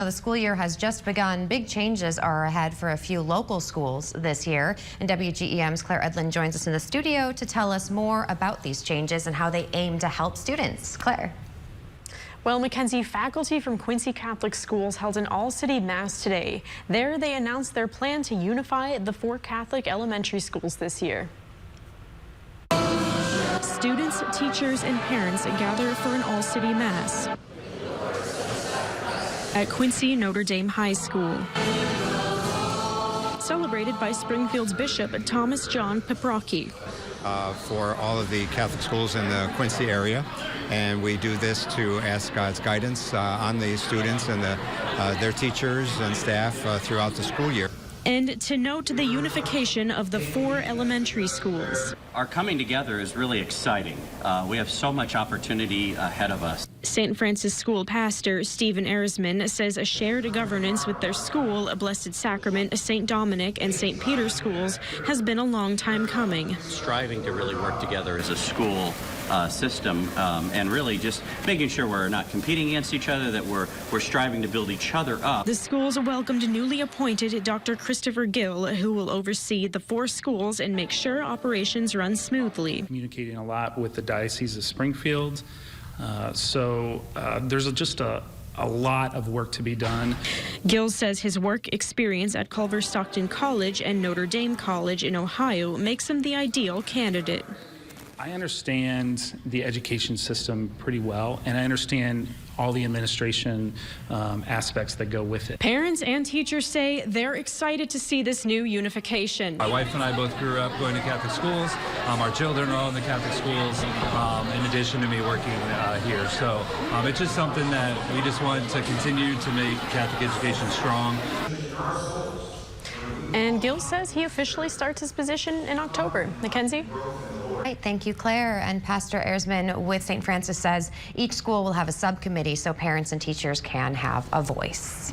The school year has just begun. Big changes are ahead for a few local schools this year. And WGEM's Claire Edlin joins us in the studio to tell us more about these changes and how they aim to help students. Claire. Well, Mackenzie, faculty from Quincy Catholic Schools held an all-city mass today. There, they announced their plan to unify the 4 Catholic elementary schools this year. Students, teachers, and parents gather for an all-city mass at Quincy Notre Dame High School, celebrated by Springfield's Bishop Thomas John Paprocki. For all of the Catholic schools in the Quincy area, and we do this to ask God's guidance on the students and their teachers and staff throughout the school year. And to note the unification of the 4 elementary schools. Our coming together is really exciting. We have so much opportunity ahead of us. St. Francis School pastor Stephen Erisman says a shared governance with their school, Blessed Sacrament, St. Dominic, and St. Peter's schools has been a long time coming. Striving to really work together as a school system and really just making sure we're not competing against each other, that we're striving to build each other up. The schools welcomed newly appointed Dr. Christopher Gill, who will oversee the 4 schools and make sure operations run smoothly. Communicating a lot with the Diocese of Springfield, so there's just a lot of work to be done. Gill says his work experience at Culver Stockton College and Notre Dame College in Ohio makes him the ideal candidate. I understand the education system pretty well, and I understand all the administration aspects that go with it. Parents and teachers say they're excited to see this new unification. My wife and I both grew up going to Catholic schools. Our children are all in the Catholic schools, in addition to me working here. So it's just something that we just want to continue to make Catholic education strong. And Gill says he officially starts his position in October. Mackenzie? Right, thank you, Claire. And Pastor Erisman with St. Francis says each school will have a subcommittee so parents and teachers can have a voice.